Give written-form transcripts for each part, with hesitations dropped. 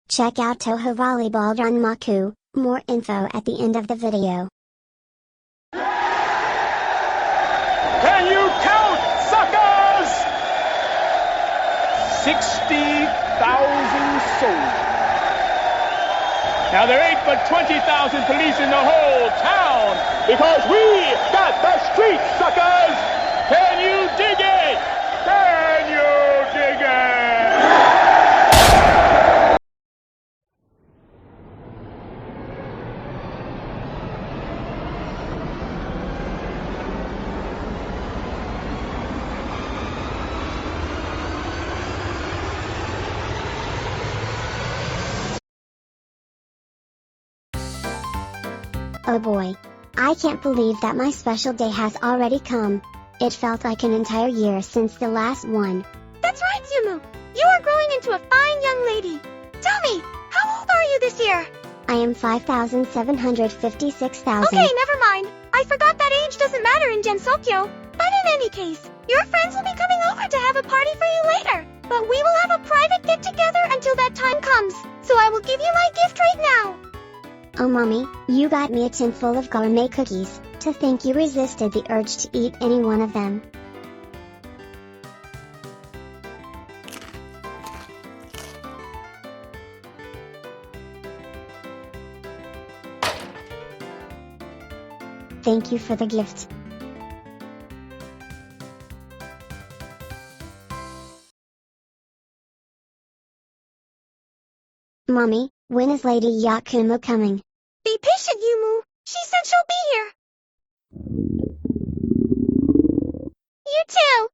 Check out Touhou Volleyball Danmaku, more info at the end of the video. Can you count, suckers? 60,000 souls. Now there ain't but 20,000 police in the whole town because we got the street, suckers! Can you dig it? Can you dig it? Oh boy. I can't believe that my special day has already come. It felt like an entire year since the last one. That's right, Yumu. You are growing into a fine young lady. Tell me, how old are you this year? I am 5,756,000. Okay, never mind. I forgot that age doesn't matter in Gensokyo. But in any case, your friends will be coming over to have a party for you later. But we will have a private get-together until that time comes. So I will give you my gift right now. Oh mommy, you got me a tin full of gourmet cookies. To think you resisted the urge to eat any one of them. Thank you for the gift. Mommy, when is Lady Yakumo coming? Be patient, Yumu. She said she'll be here. You too.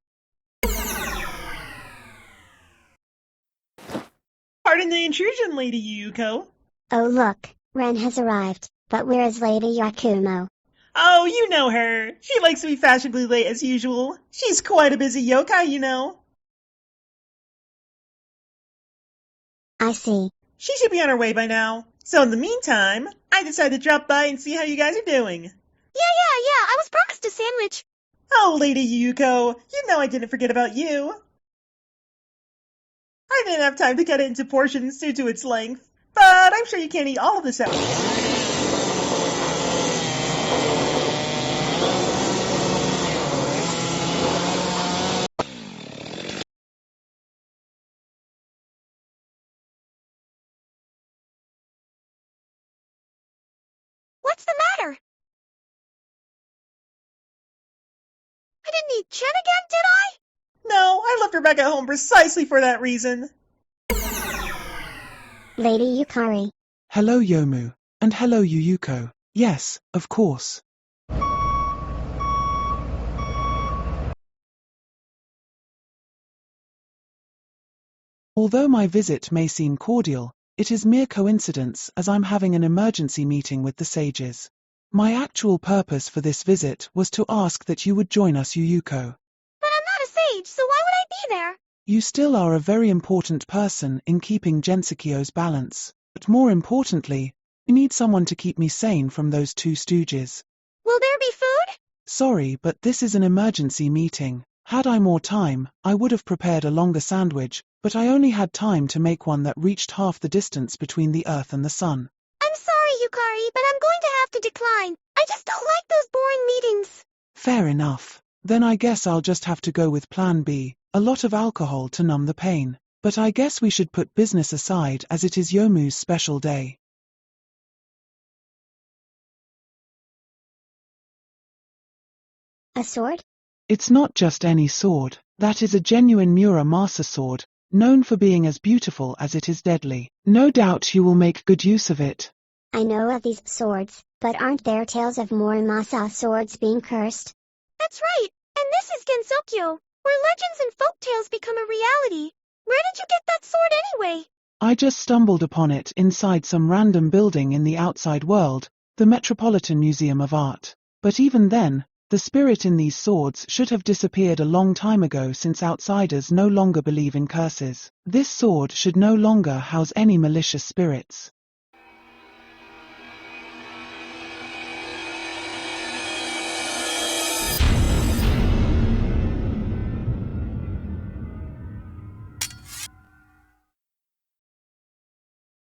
Pardon the intrusion, Lady Yuyuko. Oh look, Ren has arrived, but where is Lady Yakumo? Oh, you know her. She likes to be fashionably late as usual. She's quite a busy yokai, you know. I see. She should be on her way by now. So in the meantime, I decided to drop by and see how you guys are doing. Yeah, I was promised a sandwich. Oh, Lady Yuyuko, you know I didn't forget about you. I didn't have time to cut it into portions due to its length, but I'm sure you can't eat all of this at once. What's the matter? I didn't eat Chen again, did I? No, I left Rebecca at home precisely for that reason. Lady Yukari. Hello, Youmu. And hello, Yuyuko. Yes, of course. Although my visit may seem cordial, it is mere coincidence as I'm having an emergency meeting with the sages. My actual purpose for this visit was to ask that you would join us, Yuyuko. But I'm not a sage, so why would I be there? You still are a very important person in keeping Gensokyo's balance, but more importantly, you need someone to keep me sane from those two stooges. Will there be food? Sorry, but this is an emergency meeting. Had I more time, I would have prepared a longer sandwich, but I only had time to make one that reached half the distance between the Earth and the Sun. I'm sorry, Yukari, but I'm going to have to decline. I just don't like those boring meetings. Fair enough. Then I guess I'll just have to go with Plan B, a lot of alcohol to numb the pain. But I guess we should put business aside as it is Yomu's special day. A sword? It's not just any sword. That is a genuine Muramasa sword, known for being as beautiful as it is deadly. No doubt you will make good use of it. I know of these swords, but aren't there tales of Muramasa swords being cursed? That's right, and this is Gensokyo, where legends and folktales become a reality. Where did you get that sword anyway? I just stumbled upon it inside some random building in the outside world, the Metropolitan Museum of Art. But even then, the spirit in these swords should have disappeared a long time ago since outsiders no longer believe in curses. This sword should no longer house any malicious spirits.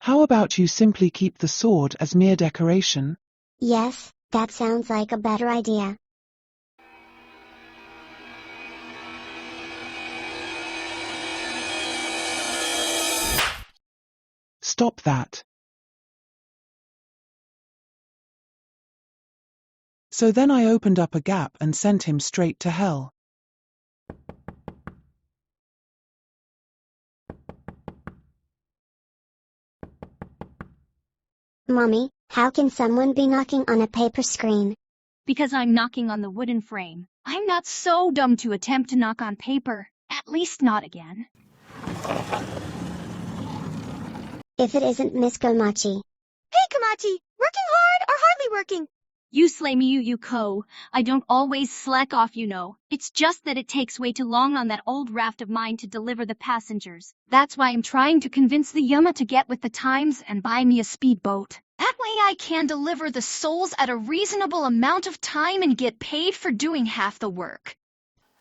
How about you simply keep the sword as mere decoration? Yes, that sounds like a better idea. Stop that. So then I opened up a gap and sent him straight to hell. Mommy, how can someone be knocking on a paper screen? Because I'm knocking on the wooden frame. I'm not so dumb to attempt to knock on paper. At least not again. If it isn't Miss Komachi. Hey, Komachi! Working hard or hardly working? You slay me, Yuyuko. I don't always slack off, you know. It's just that it takes way too long on that old raft of mine to deliver the passengers. That's why I'm trying to convince the Yama to get with the times and buy me a speedboat. That way I can deliver the souls at a reasonable amount of time and get paid for doing half the work.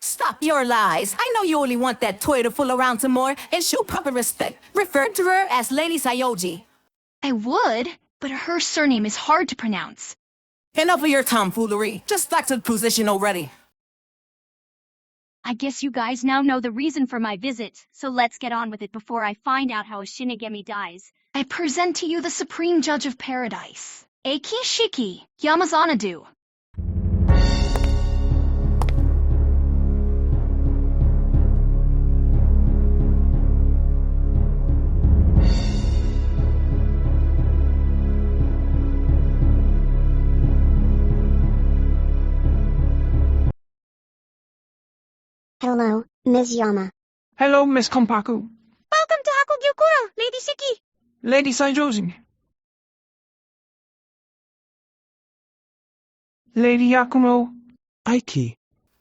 Stop your lies. I know you only want that toy to fool around some more and show proper respect. Refer to her as Lady Saigyouji. I would, but her surname is hard to pronounce. Enough of your tomfoolery. Just back to the position already. I guess you guys now know the reason for my visit, so let's get on with it before I find out how a Shinigami dies. I present to you the Supreme Judge of Paradise, Eiki Shiki, Yamaxanadu. Hello, Ms. Yama. Hello, Miss Compaku. Welcome to Hakugyo-kura, Lady Shiki. Lady Saigyouji. Lady Yakumo. Eiki.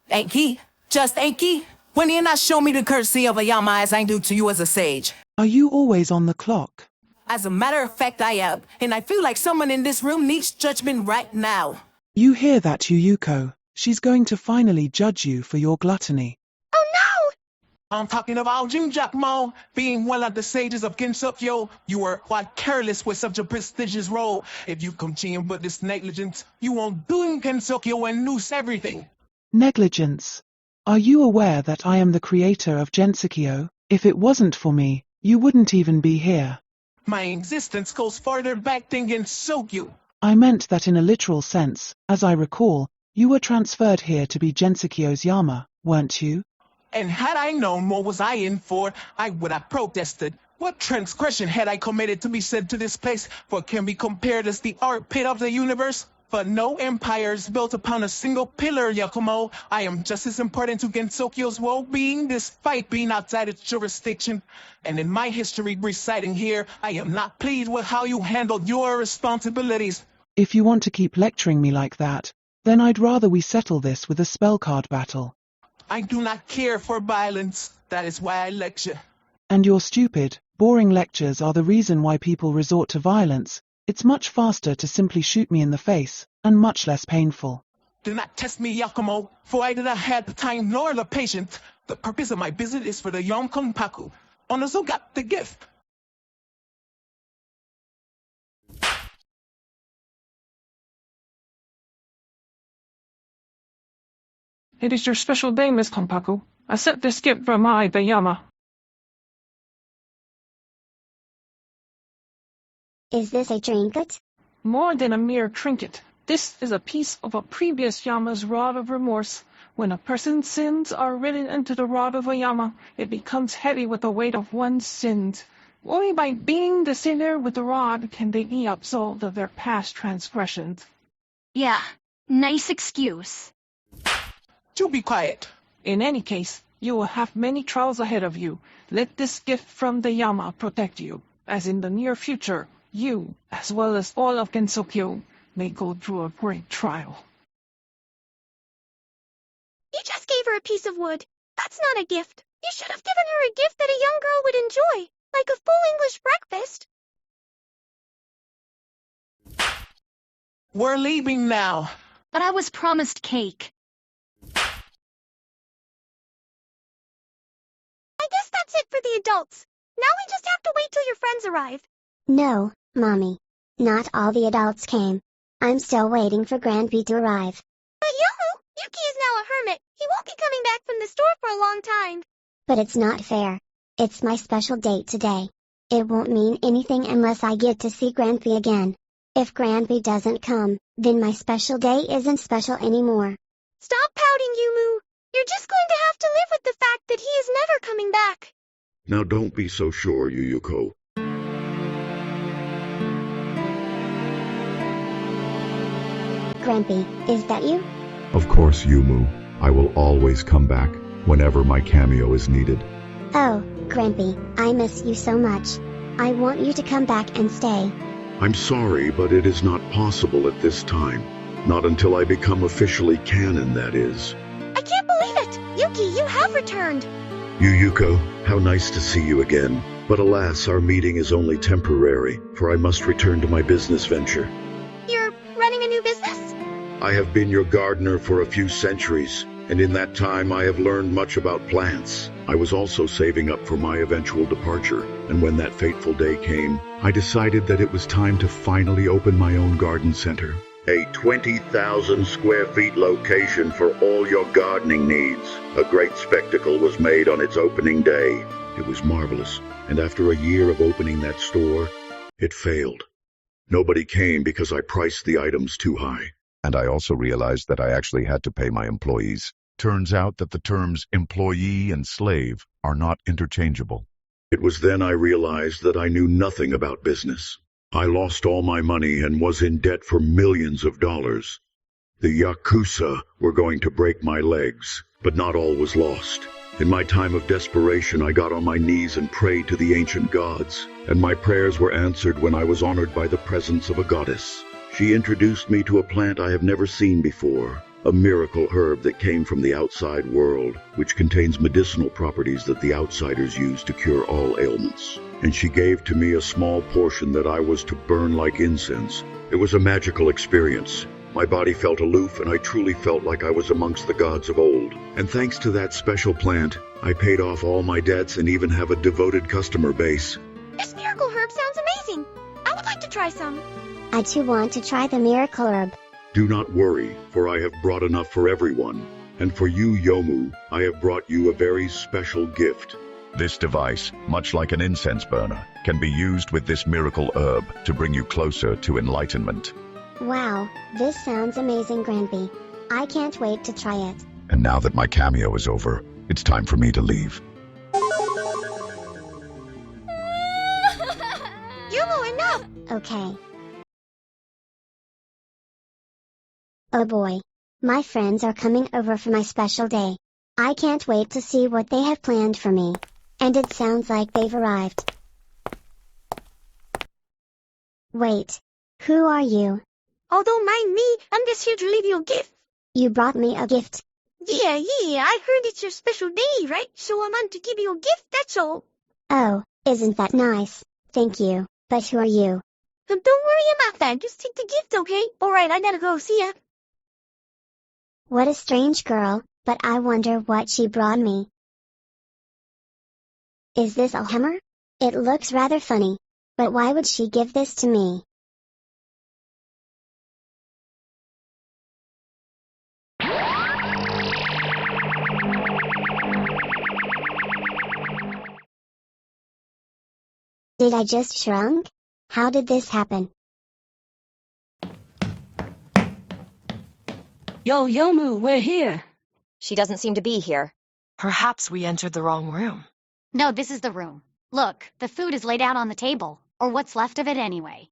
Eiki? Just Eiki? When you not show me the courtesy of a Yama as I do to you as a sage? Are you always on the clock? As a matter of fact, I am. And I feel like someone in this room needs judgment right now. You hear that, Yuyuko? She's going to finally judge you for your gluttony. Oh no! I'm talking about you, Yakumo. Being one of the sages of Gensokyo, you were quite careless with such a prestigious role. If you continue with this negligence, you won't do Gensokyo and lose everything. Negligence. Are you aware that I am the creator of Gensokyo? If it wasn't for me, you wouldn't even be here. My existence goes farther back than Gensokyo. I meant that in a literal sense. As I recall, you were transferred here to be Gensokyo's Yama, weren't you? And had I known what was I in for, I would have protested. What transgression had I committed to be sent to this place? For it can be compared as the art pit of the universe? But no empire is built upon a single pillar, Yakumo. I am just as important to Gensokyo's well-being despite being outside its jurisdiction. And in my history reciting here, I am not pleased with how you handled your responsibilities. If you want to keep lecturing me like that, then I'd rather we settle this with a spell card battle. I do not care for violence. That is why I lecture. And your stupid, boring lectures are the reason why people resort to violence. It's much faster to simply shoot me in the face, and much less painful. Do not test me, Yakumo, for I do not have the time nor the patience. The purpose of my visit is for the young Konpaku. Onozuka, the gift. It is your special day, Miss Compaku. Accept this gift from I, the Yama. Is this a trinket? More than a mere trinket. This is a piece of a previous Yama's rod of remorse. When a person's sins are written into the rod of a Yama, it becomes heavy with the weight of one's sins. Only by beating the sinner with the rod can they be absolved of their past transgressions. Yeah, nice excuse. Do be quiet. In any case, you will have many trials ahead of you. Let this gift from the Yama protect you, as in the near future, you, as well as all of Gensokyo, may go through a great trial. You just gave her a piece of wood. That's not a gift. You should have given her a gift that a young girl would enjoy, like a full English breakfast. We're leaving now. But I was promised cake. I guess that's it for the adults. Now we just have to wait till your friends arrive. No, Mommy. Not all the adults came. I'm still waiting for Grandpa to arrive. But Yuki is now a hermit. He won't be coming back from the store for a long time. But it's not fair. It's my special date today. It won't mean anything unless I get to see Grandpa again. If Grandpa doesn't come, then my special day isn't special anymore. Stop pouting, Yumu. You're just going to have to live with the fact that he is never coming back. Now don't be so sure, Yuyuko. Grandpa, is that you? Of course, Yumu. I will always come back, whenever my cameo is needed. Oh, Grandpa, I miss you so much. I want you to come back and stay. I'm sorry, but it is not possible at this time. Not until I become officially canon, that is. I can't believe it! Yuki, you have returned! Yuyuko, how nice to see you again. But alas, our meeting is only temporary, for I must return to my business venture. You're running a new business? I have been your gardener for a few centuries, and in that time I have learned much about plants. I was also saving up for my eventual departure, and when that fateful day came, I decided that it was time to finally open my own garden center. A 20,000 square feet location for all your gardening needs. A great spectacle was made on its opening day. It was marvelous, and after a year of opening that store, it failed. Nobody came because I priced the items too high. And I also realized that I actually had to pay my employees. Turns out that the terms employee and slave are not interchangeable. It was then I realized that I knew nothing about business. I lost all my money and was in debt for millions of dollars. The Yakuza were going to break my legs, but not all was lost. In my time of desperation, I got on my knees and prayed to the ancient gods, and my prayers were answered when I was honored by the presence of a goddess. She introduced me to a plant I have never seen before, a miracle herb that came from the outside world, which contains medicinal properties that the outsiders use to cure all ailments. And she gave to me a small portion that I was to burn like incense. It was a magical experience. My body felt aloof, and I truly felt like I was amongst the gods of old. And thanks to that special plant, I paid off all my debts and even have a devoted customer base. This miracle herb sounds amazing. I would like to try some. I too want to try the miracle herb. Do not worry, for I have brought enough for everyone. And for you, Youmu, I have brought you a very special gift. This device, much like an incense burner, can be used with this miracle herb to bring you closer to enlightenment. Wow, this sounds amazing, Grandpa. I can't wait to try it. And now that my cameo is over, it's time for me to leave. Yumu, enough! Okay. Oh boy. My friends are coming over for my special day. I can't wait to see what they have planned for me. And it sounds like they've arrived. Wait. Who are you? Oh, don't mind me. I'm just here to leave you a gift. You brought me a gift. Yeah, I heard it's your special day, right? So I'm on to give you a gift, that's all. Oh, isn't that nice? Thank you. But who are you? Don't worry about that. Just take the gift, okay? Alright, I gotta go. See ya. What a strange girl, but I wonder what she brought me. Is this a hammer? It looks rather funny. But why would she give this to me? Did I just shrunk? How did this happen? Yo, Youmu, we're here. She doesn't seem to be here. Perhaps we entered the wrong room. No, this is the room. Look, the food is laid out on the table. Or what's left of it anyway.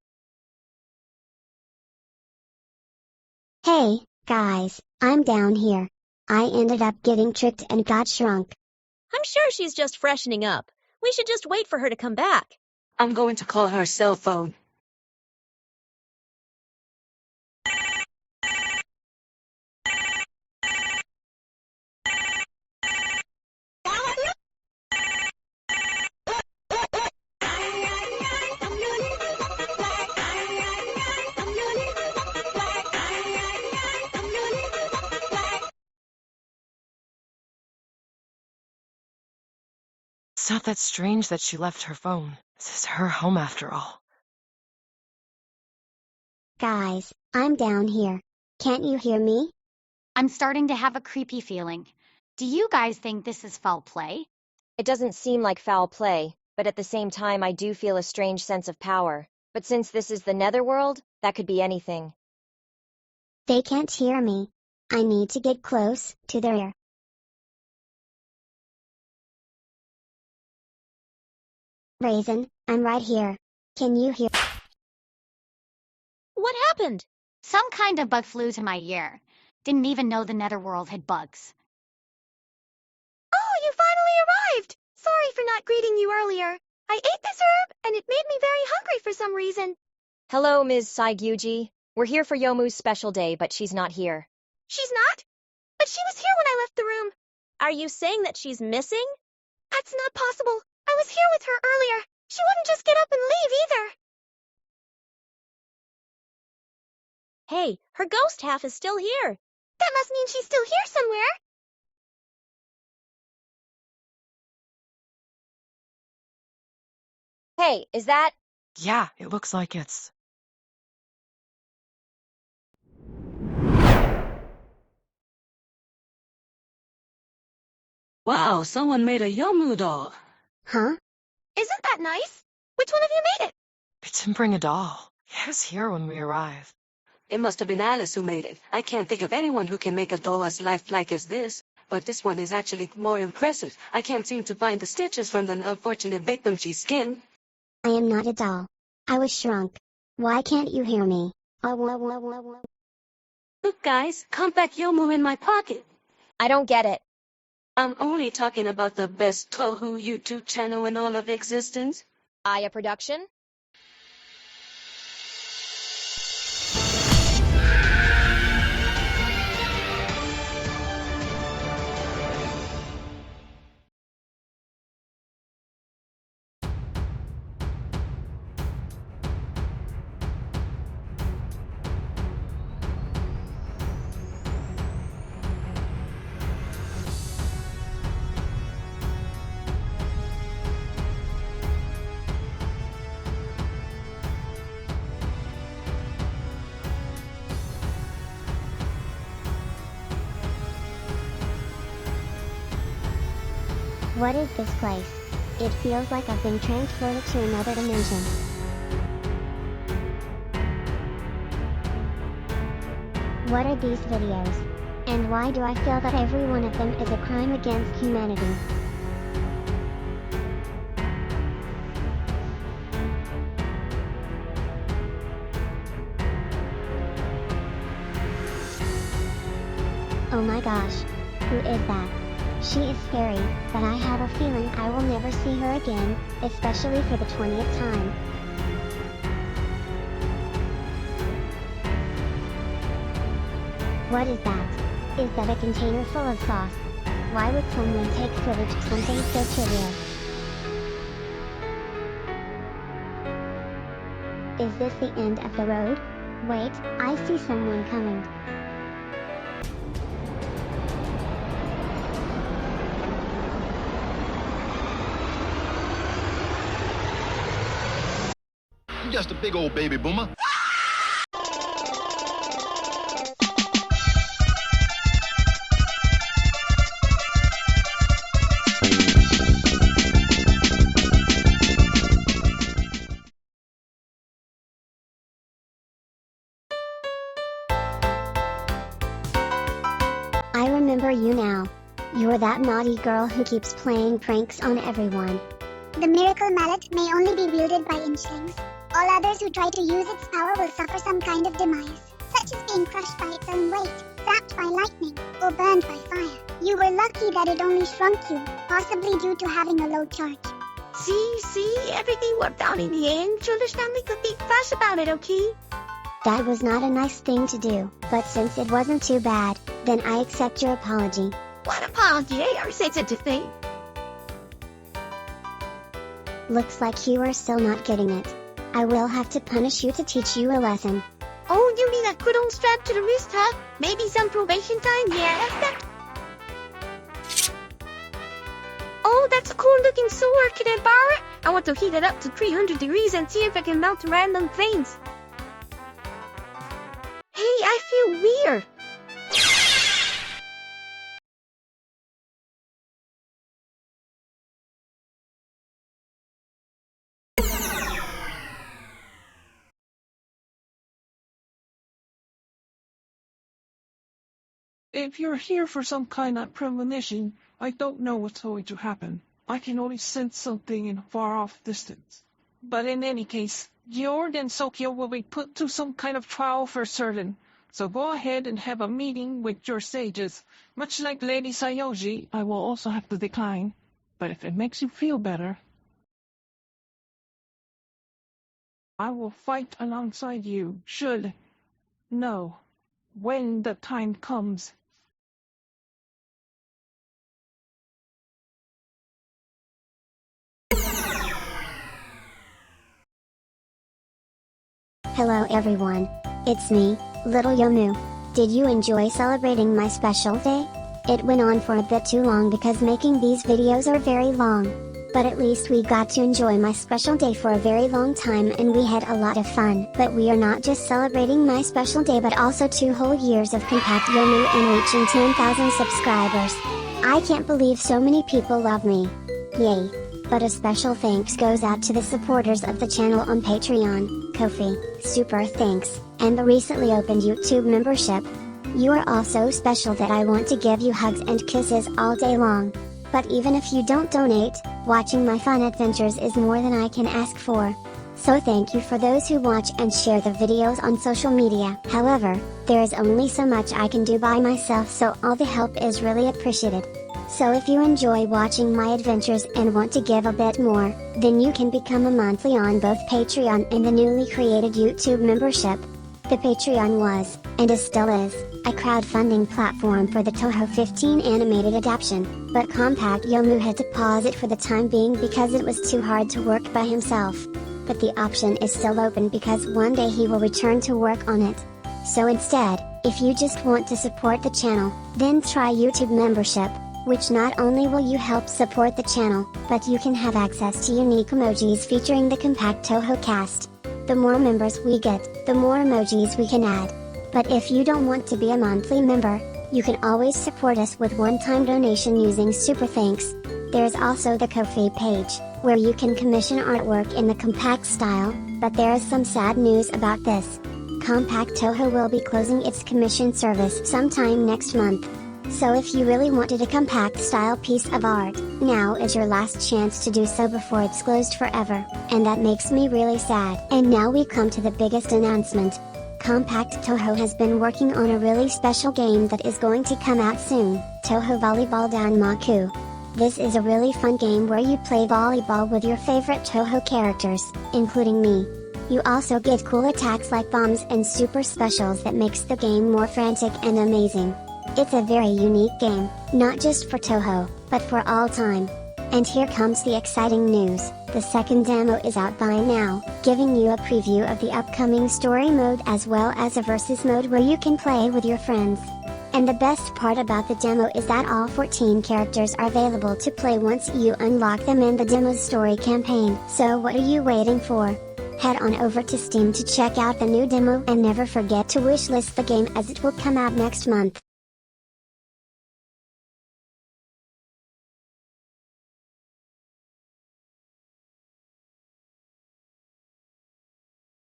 Hey, guys, I'm down here. I ended up getting tricked and got shrunk. I'm sure she's just freshening up. We should just wait for her to come back. I'm going to call her cell phone. It's not that strange that she left her phone. This is her home after all. Guys, I'm down here. Can't you hear me? I'm starting to have a creepy feeling. Do you guys think this is foul play? It doesn't seem like foul play, but at the same time I do feel a strange sense of power. But since this is the netherworld, that could be anything. They can't hear me. I need to get close to their ear. Reisen, I'm right here. Can you hear? What happened? Some kind of bug flew to my ear. Didn't even know the netherworld had bugs. Oh, you finally arrived! Sorry for not greeting you earlier. I ate this herb, and it made me very hungry for some reason. Hello, Ms. Saigyouji. We're here for Yomu's special day, but she's not here. She's not? But she was here when I left the room. Are you saying that she's missing? That's not possible. I was here with her earlier. She wouldn't just get up and leave either. Hey, her ghost half is still here. That must mean she's still here somewhere. Hey, is that... Yeah, it looks like it's... Wow, someone made a Youmu doll. Huh? Isn't that nice? Which one of you made it? It didn't bring a doll. It was here when we arrived. It must have been Alice who made it. I can't think of anyone who can make a doll as lifelike as this. But this one is actually more impressive. I can't seem to find the stitches from the unfortunate victim she's skinned. I am not a doll. I was shrunk. Why can't you hear me? Look guys, Compact Youmu in my pocket. I don't get it. I'm only talking about the best Touhou YouTube channel in all of existence. Aya Production? What is this place? It feels like I've been transported to another dimension. What are these videos? And why do I feel that every one of them is a crime against humanity? Oh my gosh. Who is that? She is scary, but I have a feeling I will never see her again, especially for the 20th time. What is that? Is that a container full of sauce? Why would someone take footage of something so trivial? Is this the end of the road? Wait, I see someone coming. I'm just a big old baby boomer. I remember you now. You're that naughty girl who keeps playing pranks on everyone. The miracle mallet may only be wielded by inchlings. All others who try to use its power will suffer some kind of demise, such as being crushed by its own weight, zapped by lightning, or burned by fire. You were lucky that it only shrunk you, possibly due to having a low charge. See, everything worked out in the end. Childish family could think fast about it, okay? That was not a nice thing to do, but since it wasn't too bad, then I accept your apology. What apology? Or sensitive thing? Looks like you are still not getting it. I will have to punish you to teach you a lesson. Oh, you mean that good old strap to the wrist, huh? Maybe some probation time? Yeah, Oh, that's a cool looking sword. Can I borrow it? I want to heat it up to 300 degrees and see if I can melt random things. I feel weird. If you're here for some kind of premonition, I don't know what's going to happen. I can only sense something in a far-off distance. But in any case, Georg and Sokyo will be put to some kind of trial for certain. So go ahead and have a meeting with your sages. Much like Lady Saigyouji, I will also have to decline. But if it makes you feel better, I will fight alongside you, when the time comes. Hello everyone. It's me, Little Youmu. Did you enjoy celebrating my special day? It went on for a bit too long because making these videos are very long. But at least we got to enjoy my special day for a very long time and we had a lot of fun. But we are not just celebrating my special day but also 2 whole years of Compact Youmu and reaching 10,000 subscribers. I can't believe so many people love me. Yay! But a special thanks goes out to the supporters of the channel on Patreon, Ko-fi, super thanks, and the recently opened YouTube membership. You are all so special that I want to give you hugs and kisses all day long. But even if you don't donate, watching my fun adventures is more than I can ask for. So thank you for those who watch and share the videos on social media. However, there is only so much I can do by myself, so all the help is really appreciated. So if you enjoy watching my adventures and want to give a bit more, then you can become a monthly on both Patreon and the newly created YouTube membership. The Patreon was, and is still is, a crowdfunding platform for the Touhou 15 animated adaptation, but Compact Youmu had to pause it for the time being because it was too hard to work by himself. But the option is still open because one day he will return to work on it. So instead, if you just want to support the channel, then try YouTube membership, which not only will you help support the channel, but you can have access to unique emojis featuring the Compact Touhou cast. The more members we get, the more emojis we can add. But if you don't want to be a monthly member, you can always support us with one-time donation using Super Thanks. There's also the Ko-fi page, where you can commission artwork in the compact style, but there is some sad news about this. Compact Touhou will be closing its commission service sometime next month. So if you really wanted a compact style piece of art, now is your last chance to do so before it's closed forever, and that makes me really sad. And now we come to the biggest announcement. Compact Touhou has been working on a really special game that is going to come out soon, Touhou Volleyball Danmaku. This is a really fun game where you play volleyball with your favorite Touhou characters, including me. You also get cool attacks like bombs and super specials that makes the game more frantic and amazing. It's a very unique game, not just for Touhou, but for all time. And here comes the exciting news, the second demo is out by now, giving you a preview of the upcoming story mode as well as a versus mode where you can play with your friends. And the best part about the demo is that all 14 characters are available to play once you unlock them in the demo's story campaign. So what are you waiting for? Head on over to Steam to check out the new demo and never forget to wishlist the game as it will come out next month.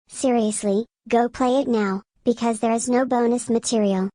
Seriously, go play it now, because there is no bonus material.